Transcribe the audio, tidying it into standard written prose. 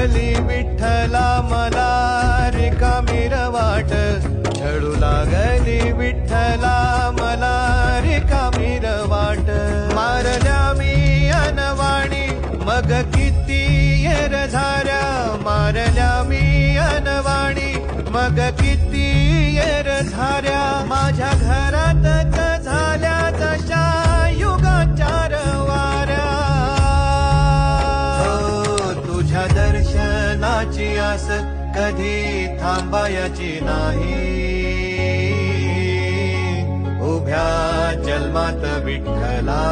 लागली विठ्ठला मला रिकामी वाट, छळू लागली विठ्ठला मला रिकामी वाट. मारल्या मी अनवाणी मग किती येर झाल्या, मारल्या मी अनवाणी मग किती येर झाल्या. माझ्या घरातच झाल्या जशा युगाचार वाऱ्या. हो तुझ्या दर्शनाची आस कधी थांबायची नाही. उभ्या जन्मात विठ्ठला